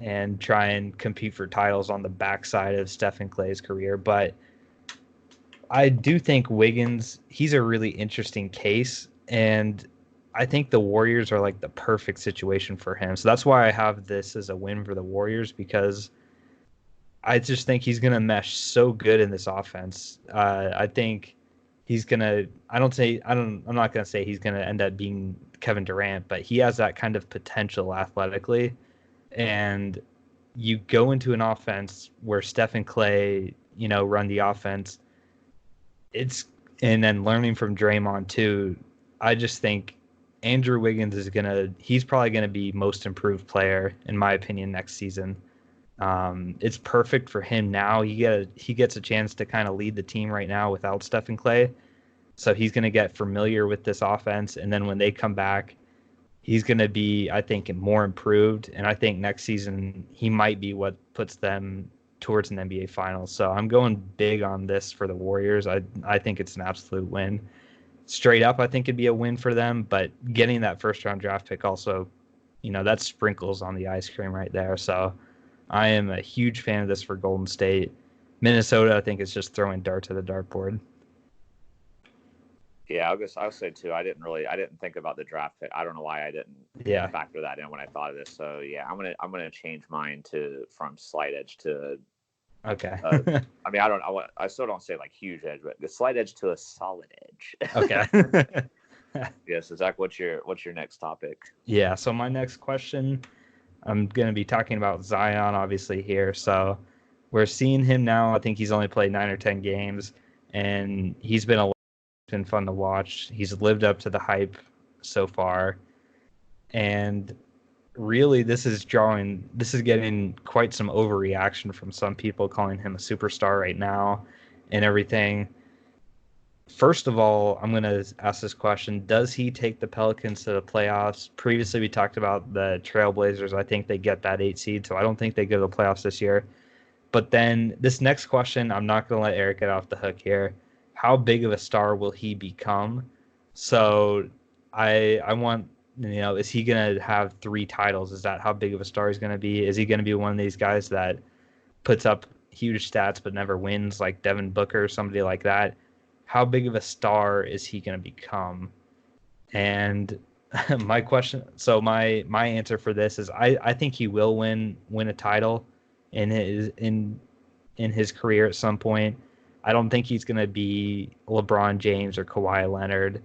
and try and compete for titles on the backside of Stephen Clay's career. But I do think Wiggins, he's a really interesting case, and I think the Warriors are like the perfect situation for him. So that's why I have this as a win for the Warriors, because I just think he's going to mesh so good in this offense. I think he's gonna. I'm not gonna say he's gonna end up being Kevin Durant, but he has that kind of potential athletically. And you go into an offense where Steph and Clay, run the offense. And then learning from Draymond too. I just think Andrew Wiggins he's probably gonna be most improved player in my opinion next season. It's perfect for him now. He gets a chance to kind of lead the team right now without Stephen Clay. So he's going to get familiar with this offense. And then when they come back, he's going to be, I think, more improved. And I think next season he might be what puts them towards an NBA Finals. So I'm going big on this for the Warriors. I think it's an absolute win. Straight up, I think it'd be a win for them. But getting that first round draft pick also, that's sprinkles on the ice cream right there. So I am a huge fan of this for Golden State. Minnesota, I think, is just throwing darts at the dartboard. Yeah, I'll say too. I didn't think about the draft pick. I don't know why I didn't factor that in when I thought of this. So yeah, I'm gonna change mine from slight edge to. Okay. I mean, I still don't say like huge edge, but the slight edge to a solid edge. Okay. Yeah. So Zach, what's your next topic? Yeah. So my next question, I'm gonna be talking about Zion, obviously here. So we're seeing him now. I think he's only played 9 or 10 games, and he's been fun to watch. He's lived up to the hype so far, and really this is getting quite some overreaction from some people, calling him a superstar right now and everything. First of all, I'm going to ask this question: does he take the Pelicans to the playoffs? Previously we talked about the Trailblazers. I think they get that 8 seed, so I don't think they go to the playoffs this year. But then this next question, I'm not going to let Eric get off the hook here. How big of a star will he become? So I want, is he going to have 3 titles? Is that how big of a star he's going to be? Is he going to be one of these guys that puts up huge stats but never wins, like Devin Booker or somebody like that? How big of a star is he going to become? And my answer for this is I think he will win a title in his career at some point. I don't think he's going to be LeBron James or Kawhi Leonard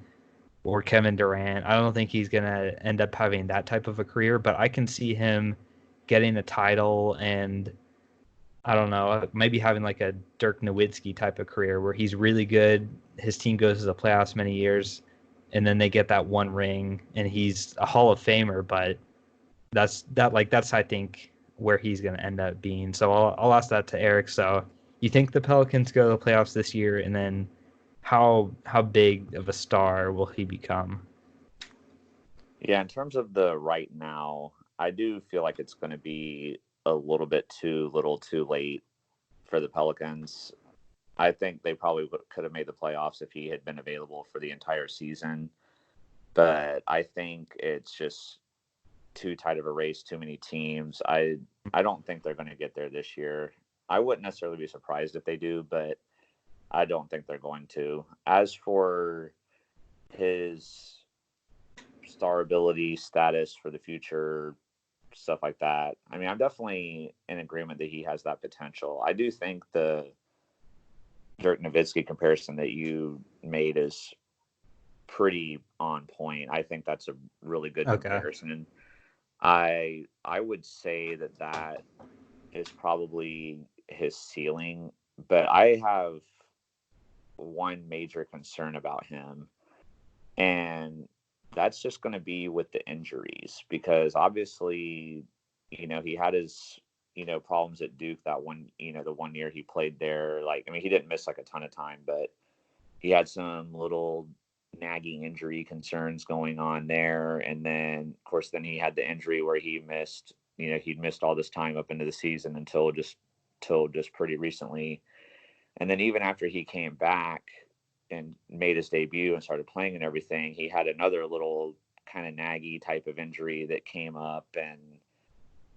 or Kevin Durant. I don't think he's going to end up having that type of a career, but I can see him getting a title and, I don't know, maybe having like a Dirk Nowitzki type of career where he's really good. His team goes to the playoffs many years, and then they get that one ring, and he's a Hall of Famer, but that's I think where he's going to end up being. So I'll ask that to Eric. So you think the Pelicans go to the playoffs this year, and then how big of a star will he become? Yeah, in terms of the right now, I do feel like it's going to be a little bit too little, too late for the Pelicans. I think they probably could have made the playoffs if he had been available for the entire season. But I think it's just too tight of a race, too many teams. I don't think they're going to get there this year. I wouldn't necessarily be surprised if they do, but I don't think they're going to. As for his star ability status for the future, stuff like that, I mean, I'm definitely in agreement that he has that potential. I do think the Dirk Nowitzki comparison that you made is pretty on point. I think that's a really good Okay. comparison. I would say that that is probably his ceiling, but I have one major concern about him, and that's just going to be with the injuries because obviously, he had his problems at Duke that one, the 1 year he played there. Like, I mean, he didn't miss like a ton of time, but he had some little nagging injury concerns going on there. And then, of course, then he had the injury where he missed, he'd missed all this time up into the season until just pretty recently. And then even after he came back and made his debut and started playing and everything, he had another little kind of naggy type of injury that came up. And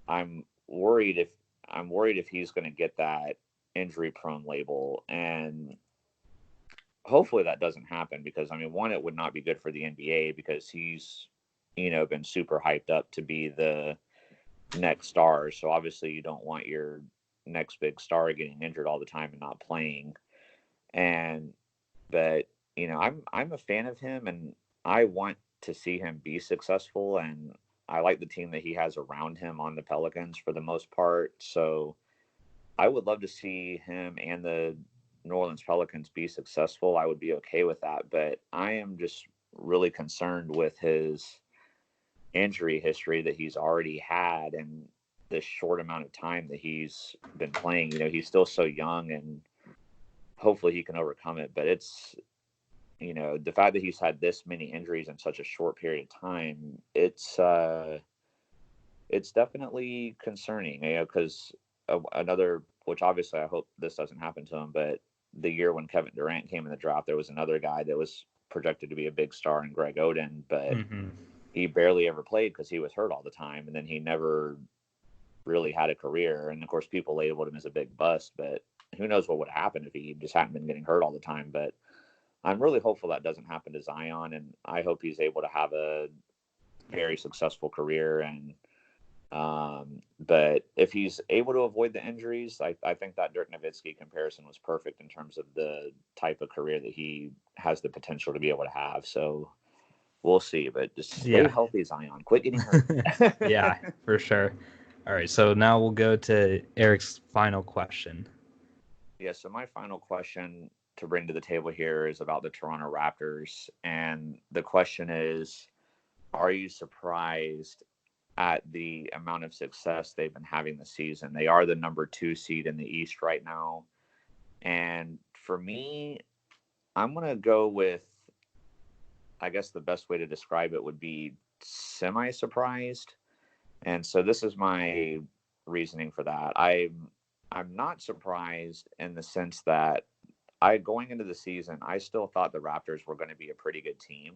I'm worried if he's going to get that injury prone label. And hopefully that doesn't happen because I mean, one, it would not be good for the NBA because he's, been super hyped up to be the next star. So obviously you don't want your next big star getting injured all the time and not playing. And but I'm a fan of him and I want to see him be successful and I like the team that he has around him on the Pelicans for the most part. So I would love to see him and the New Orleans Pelicans be successful. I would be okay with that, but I am just really concerned with his injury history that he's already had and this short amount of time that he's been playing. He's still so young and hopefully he can overcome it, but it's the fact that he's had this many injuries in such a short period of time, it's definitely concerning, because another, which obviously I hope this doesn't happen to him, but the year when Kevin Durant came in the draft, there was another guy that was projected to be a big star in Greg Oden, but Mm-hmm. he barely ever played because he was hurt all the time, and then he never really had a career. And of course, people labeled him as a big bust, but who knows what would happen if he just hadn't been getting hurt all the time. But I'm really hopeful that doesn't happen to Zion, and I hope he's able to have a very successful career. And but if he's able to avoid the injuries, I think that Dirk Nowitzki comparison was perfect in terms of the type of career that he has the potential to be able to have. So we'll see, but just stay Yeah. healthy, Zion. Quit getting hurt. Yeah, for sure. All right, so now we'll go to Eric's final question. Yeah, so my final question to bring to the table here is about the Toronto Raptors. And the question is, are you surprised at the amount of success they've been having this season? They are the number 2 seed in the East right now. And for me, I'm going to go with, I guess the best way to describe it would be semi surprised. And so this is my reasoning for that. I'm not surprised in the sense that going into the season, I still thought the Raptors were going to be a pretty good team,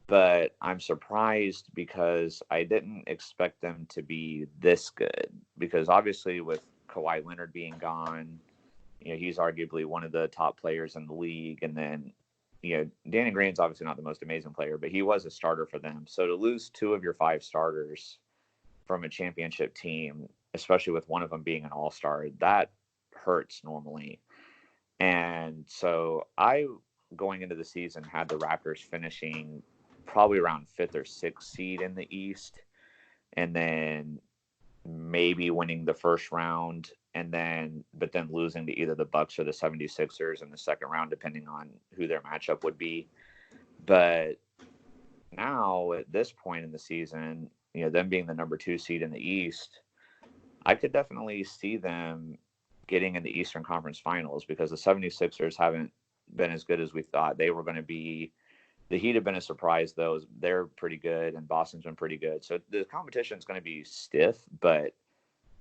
but I'm surprised because I didn't expect them to be this good. Because obviously, with Kawhi Leonard being gone, he's arguably one of the top players in the league, and then Danny Green's obviously not the most amazing player, but he was a starter for them. So to lose 2 of your 5 starters from a championship team, especially with one of them being an all-star, that hurts normally. And so going into the season, had the Raptors finishing probably around 5th or 6th seed in the East, and then maybe winning the first round, but then losing to either the Bucks or the 76ers in the second round, depending on who their matchup would be. But now at this point in the season, them being the number 2 seed in the East, I could definitely see them getting in the Eastern Conference Finals because the 76ers haven't been as good as we thought they were going to be. The Heat have been a surprise, though. They're pretty good, and Boston's been pretty good. So the competition is going to be stiff, but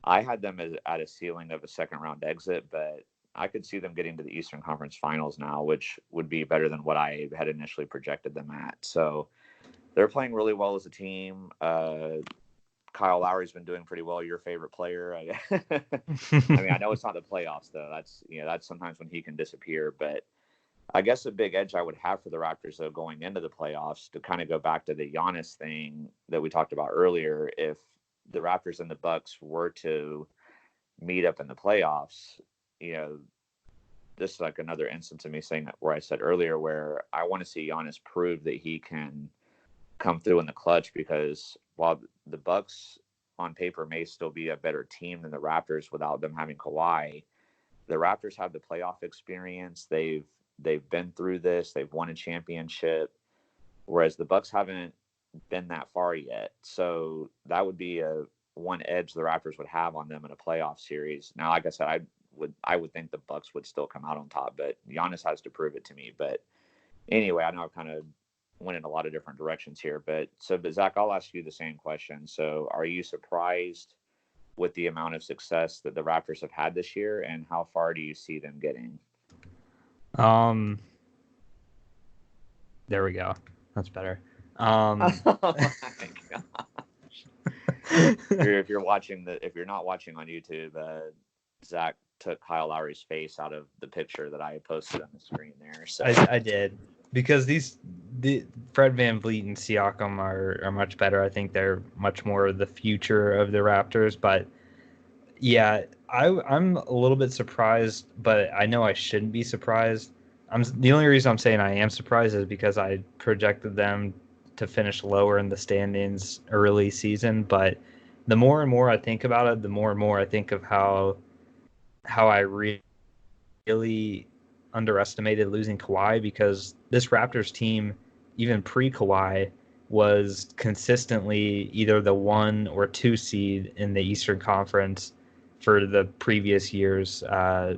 I had them at a ceiling of a second-round exit, but I could see them getting to the Eastern Conference Finals now, which would be better than what I had initially projected them at. So they're playing really well as a team. Kyle Lowry's been doing pretty well. Your favorite player. I mean, I know it's not the playoffs though. That's sometimes when he can disappear. But I guess the big edge I would have for the Raptors though going into the playoffs, to kind of go back to the Giannis thing that we talked about earlier, if the Raptors and the Bucks were to meet up in the playoffs, this is like another instance of me saying that where I said earlier where I want to see Giannis prove that he can come through in the clutch, because while the Bucks on paper may still be a better team than the Raptors without them having Kawhi, the Raptors have the playoff experience. They've been through this. They've won a championship, whereas the Bucks haven't been that far yet. So that would be one edge the Raptors would have on them in a playoff series. Now, like I said, I would think the Bucks would still come out on top, but Giannis has to prove it to me. But anyway, I know I've kind of went in a lot of different directions here, but Zach, I'll ask you the same question. So are you surprised with the amount of success that the Raptors have had this year, and how far do you see them getting? There we go. That's better. Oh my gosh. If you're not watching on YouTube, Zach took Kyle Lowry's face out of the picture that I posted on the screen there. So I did, because the Fred VanVleet and Siakam are much better. I think they're much more the future of the Raptors. But yeah, I'm a little bit surprised, but I know I shouldn't be surprised. The only reason I'm saying I am surprised is because I projected them to finish lower in the standings early season. But the more and more I think about it, the more and more I think of how I really underestimated losing Kawhi, because this Raptors team, even pre-Kawhi, was consistently either the 1 or 2 seed in the Eastern Conference for the previous years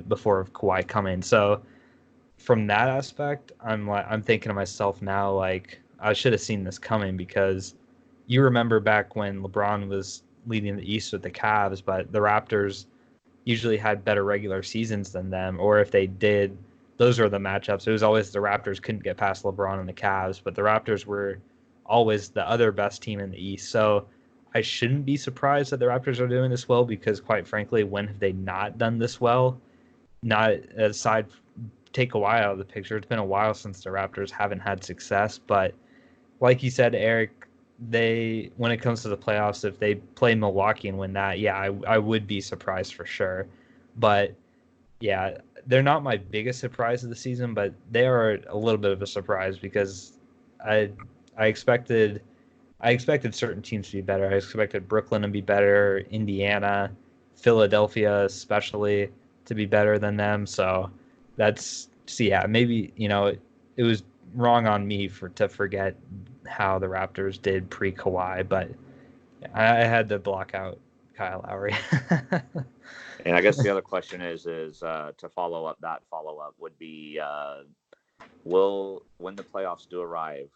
before Kawhi coming. So from that aspect, I'm thinking to myself now, like, I should have seen this coming, because you remember back when LeBron was leading the East with the Cavs, but the Raptors usually had better regular seasons than them, or if they did, those were the matchups. It was always the Raptors couldn't get past LeBron and the Cavs, but the Raptors were always the other best team in the East. So I shouldn't be surprised that the Raptors are doing this well, because quite frankly, when have they not done this well? Not aside, take a while out of the picture. It's been a while since the Raptors haven't had success, but like you said, Eric, when it comes to the playoffs, if they play Milwaukee and win that, yeah, I would be surprised for sure. But yeah, they're not my biggest surprise of the season, but they are a little bit of a surprise, because I expected certain teams to be better. I expected Brooklyn to be better, Indiana, Philadelphia especially to be better than them. So maybe it was wrong on me to forget how the Raptors did pre-Kawhi, but I had to block out Kyle Lowry. And I guess the other question is to follow up would be, when the playoffs do arrive,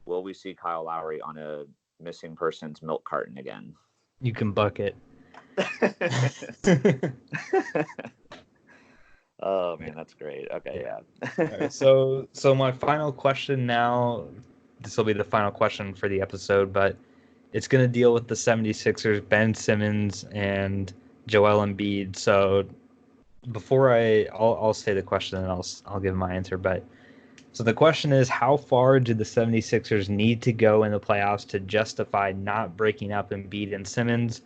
will we see Kyle Lowry on a missing persons milk carton again? You can bucket. Oh man, that's great. Okay, yeah. Right, so my final question now, this will be the final question for the episode, but it's going to deal with the 76ers, Ben Simmons and Joel Embiid. So before I'll say the question and I'll give my answer, but so the question is, how far do the 76ers need to go in the playoffs to justify not breaking up Embiid and Simmons?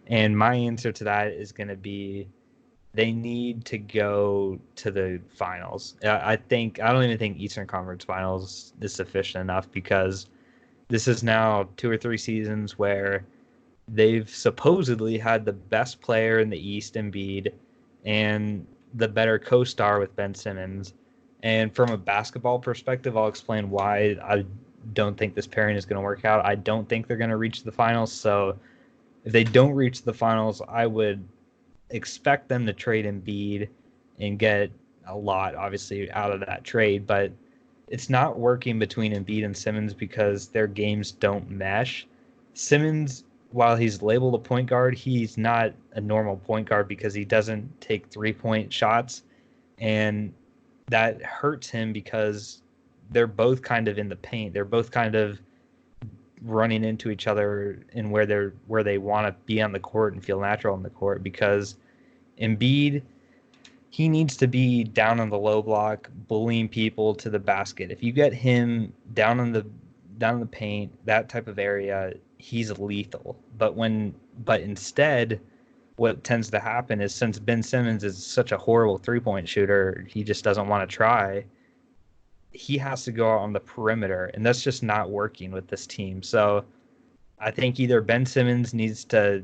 And my answer to that is going to be, they need to go to the finals. I don't even think Eastern Conference Finals is sufficient enough, because this is now 2 or 3 seasons where they've supposedly had the best player in the East, Embiid, and the better co-star with Ben Simmons. And from a basketball perspective, I'll explain why I don't think this pairing is going to work out. I don't think they're going to reach the finals. So if they don't reach the finals, I would expect them to trade Embiid and get a lot, obviously, out of that trade, but it's not working between Embiid and Simmons because their games don't mesh. Simmons, while he's labeled a point guard, he's not a normal point guard because he doesn't take 3-point shots, and that hurts him because they're both kind of in the paint. They're both kind of running into each other in where they want to be on the court and feel natural on the court, because Embiid, he needs to be down on the low block, bullying people to the basket. If you get him down in the paint, that type of area, he's lethal. But instead, what tends to happen is, since Ben Simmons is such a horrible 3-point shooter, he just doesn't want to try. He has to go out on the perimeter, and that's just not working with this team. So I think either Ben Simmons needs to,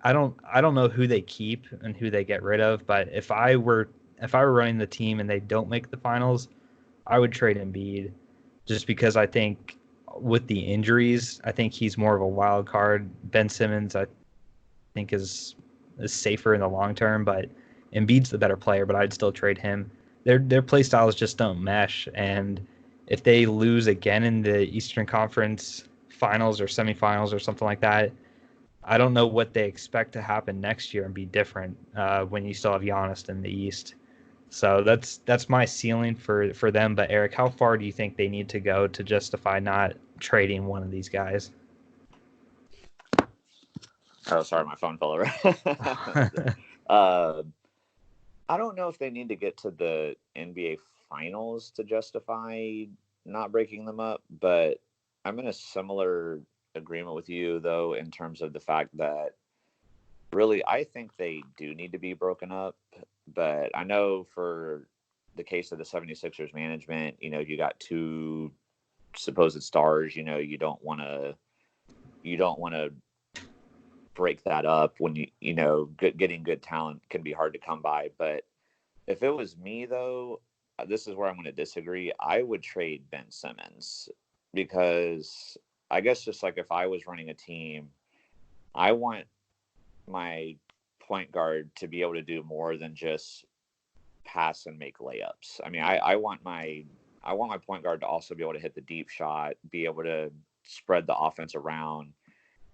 I don't know who they keep and who they get rid of, but if I were running the team and they don't make the finals, I would trade Embiid, just because I think with the injuries, I think he's more of a wild card. Ben Simmons, I think is safer in the long term, but Embiid's the better player, but I'd still trade him. Their play styles just don't mesh, and if they lose again in the Eastern Conference Finals or semifinals or something like that, I don't know what they expect to happen next year and be different when you still have Giannis in the East. So that's my ceiling for them. But Eric, how far do you think they need to go to justify not trading one of these guys? Oh, sorry, my phone fell over. uh, I don't know if they need to get to the NBA Finals to justify not breaking them up, but I'm in a similar agreement with you, though, in terms of the fact that really I think they do need to be broken up. But I know for the case of the 76ers management, you got two supposed stars, you don't want to break that up when getting good talent can be hard to come by. But if it was me, though, this is where I'm going to disagree. I would trade Ben Simmons, because I guess just like if I was running a team, I want my point guard to be able to do more than just pass and make layups. I mean, I want my point guard to also be able to hit the deep shot, be able to spread the offense around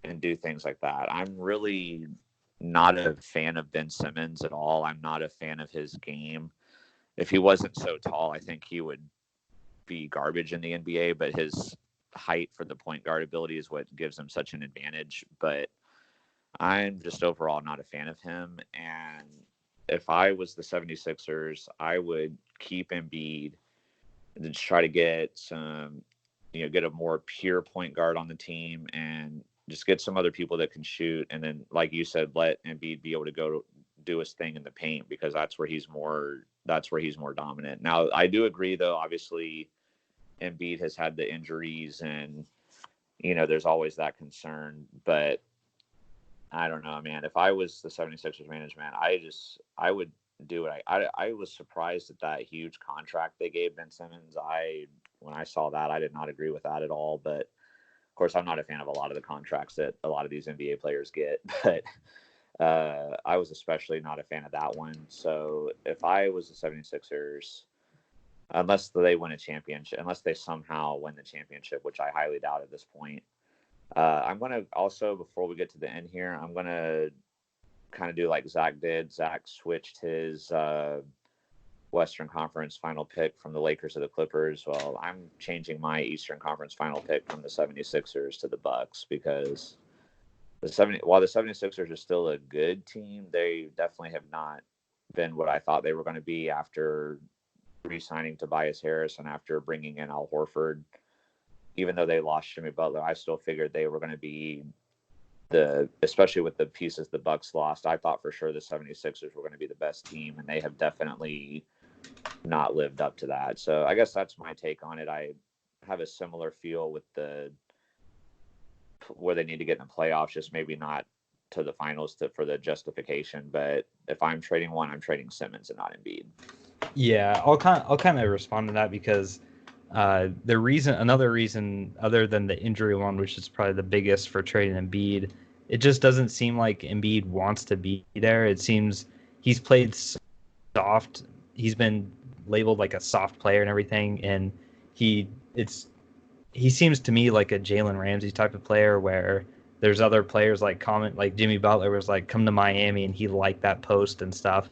and do things like that. I'm really not a fan of Ben Simmons at all. I'm not a fan of his game. If he wasn't so tall, I think he would be garbage in the NBA, but his height for the point guard ability is what gives him such an advantage. But I'm just overall not a fan of him. And if I was the 76ers, I would keep Embiid and just try to get get a more pure point guard on the team, and just get some other people that can shoot. And then, like you said, let Embiid be able to go do his thing in the paint, because that's where he's more dominant. Now, I do agree, though, obviously Embiid has had the injuries, and there's always that concern. But I don't know, man. If I was the 76ers management, I would do it. I was surprised at that huge contract they gave Ben Simmons. When I saw that, I did not agree with that at all. But of course, I'm not a fan of a lot of the contracts that a lot of these NBA players get. But I was especially not a fan of that one. So if I was the 76ers, unless they win a championship, unless they somehow win the championship, which I highly doubt at this point, I'm going to also, before we get to the end here, I'm going to kind of do like Zach did. Zach switched his Western Conference final pick from the Lakers to the Clippers. Well, I'm changing my Eastern Conference final pick from the 76ers to the Bucks, because while the 76ers are still a good team, they definitely have not been what I thought they were going to be after re-signing Tobias Harris and after bringing in Al Horford. Even though they lost Jimmy Butler, I still figured they were going to be especially with the pieces the Bucks lost, I thought for sure the 76ers were going to be the best team, and they have definitely not lived up to that. So I guess that's my take on it. I have a similar feel with where they need to get in the playoffs, just maybe not to the finals for the justification. But if I'm trading one, I'm trading Simmons and not Embiid. Yeah, I'll kind of respond to that, because another reason other than the injury one, which is probably the biggest for trading Embiid, it just doesn't seem like Embiid wants to be there. It seems he's played so soft. He's been labeled like a soft player and everything, and he seems to me like a Jalen Ramsey type of player where there's other players like Jimmy Butler was like come to Miami and he liked that post and stuff.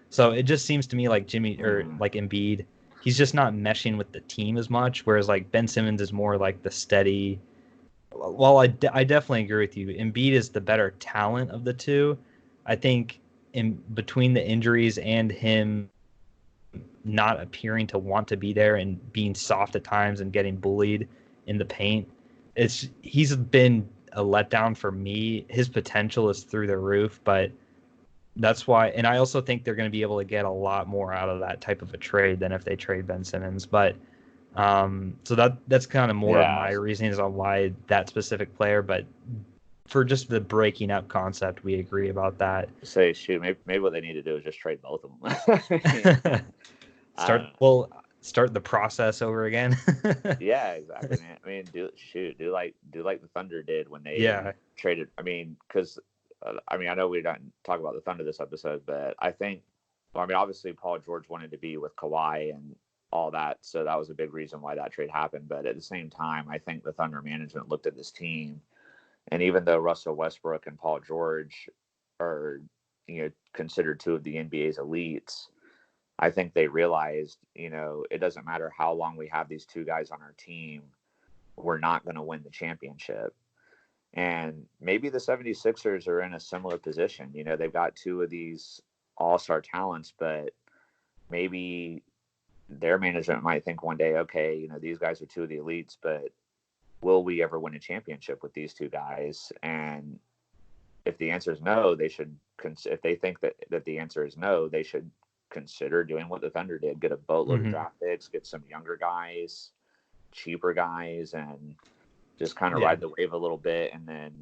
So it just seems to me like Jimmy or like Embiid, he's just not meshing with the team as much. Whereas like Ben Simmons is more like the steady. Well, I definitely agree with you. Embiid is the better talent of the two. I think in between the injuries and him not appearing to want to be there and being soft at times and getting bullied in the paint, he's been a letdown for me. His potential is through the roof, but that's why, and I also think they're going to be able to get a lot more out of that type of a trade than if they trade Ben Simmons. But so that's kind of more of my reasons on why that specific player. But for just the breaking up concept, we agree about that. Say, shoot, maybe what they need to do is just trade both of them. Start the process over again. Yeah, exactly, man. I mean, do like the Thunder did when they traded. I mean, because I know we don't talk about the Thunder this episode, but I think, well, I mean, obviously Paul George wanted to be with Kawhi and all that, so that was a big reason why that trade happened. But at the same time, I think the Thunder management looked at this team, and even though Russell Westbrook and Paul George are, considered two of the NBA's elites, I think they realized, it doesn't matter how long we have these two guys on our team, we're not going to win the championship. And maybe the 76ers are in a similar position. They've got two of these all-star talents, but maybe their management might think one day, okay, these guys are two of the elites, but will we ever win a championship with these two guys? And if the answer is no, they should, if they think that the answer is no, they should consider doing what the Thunder did, get a boatload of draft picks, get some younger guys, cheaper guys, and just kind of ride the wave a little bit and then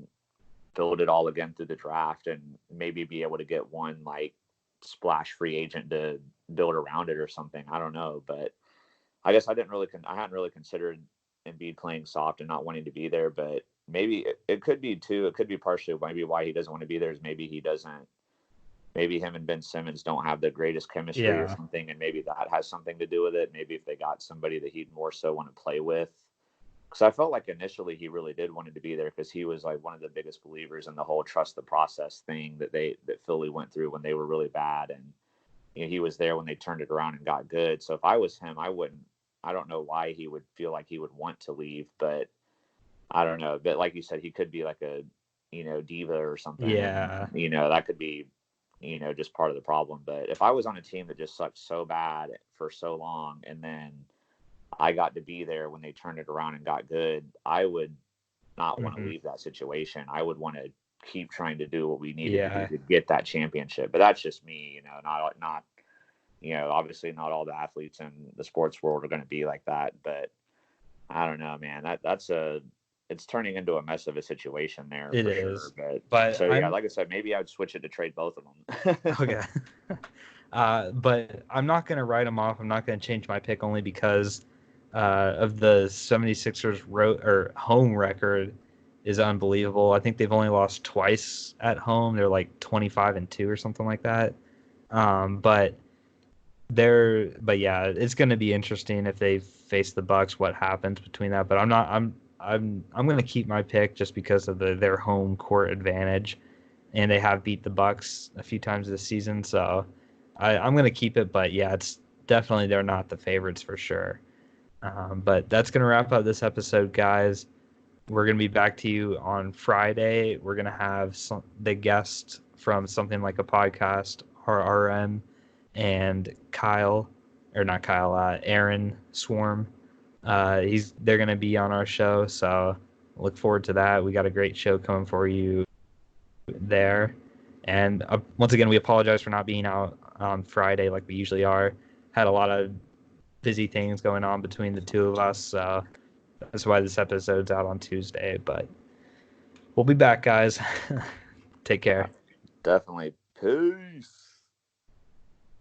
build it all again through the draft and maybe be able to get one like splash free agent to build around it or something. I don't know, but I guess I hadn't really considered Embiid playing soft and not wanting to be there, but maybe it could be too. It could be partially maybe why he doesn't want to be there is maybe him and Ben Simmons don't have the greatest chemistry or something, and maybe that has something to do with it. Maybe if they got somebody that he'd more so want to play with. Because I felt like initially he really did want to be there because he was like one of the biggest believers in the whole trust the process thing that Philly went through when they were really bad, and he was there when they turned it around and got good. So if I was him, I don't know why he would feel like he would want to leave, but I don't know. But like you said, he could be like a diva or something. Yeah, and, that could be just part of the problem. But if I was on a team that just sucked so bad for so long and then I got to be there when they turned it around and got good, I would not want to leave that situation. I would want to keep trying to do what we needed to do to get that championship. But that's just me, not obviously not all the athletes in the sports world are going to be like that. But I don't know, man, it's turning into a mess of a situation there. It for is. Sure. But so yeah, like I said, maybe I would switch it to trade both of them. Okay. But I'm not going to write them off. I'm not going to change my pick only because of the 76ers home record is unbelievable. I think they've only lost twice at home. They're like 25-2 or something like that. But yeah, it's going to be interesting if they face the Bucks, what happens between that. But I'm going to keep my pick just because of their home court advantage, and they have beat the Bucks a few times this season. So I'm going to keep it. But yeah, it's definitely they're not the favorites for sure. But that's going to wrap up this episode, guys. We're going to be back to you on Friday. We're going to have the guest from Something Like a Podcast, RRM, and Aaron Swarm. They're going to be on our show, so look forward to that. We got a great show coming for you there. And once again, we apologize for not being out on Friday like we usually are. Had a lot of busy things going on between the two of us, so that's why this episode's out on Tuesday. But we'll be back, guys. Take care. Definitely. Peace.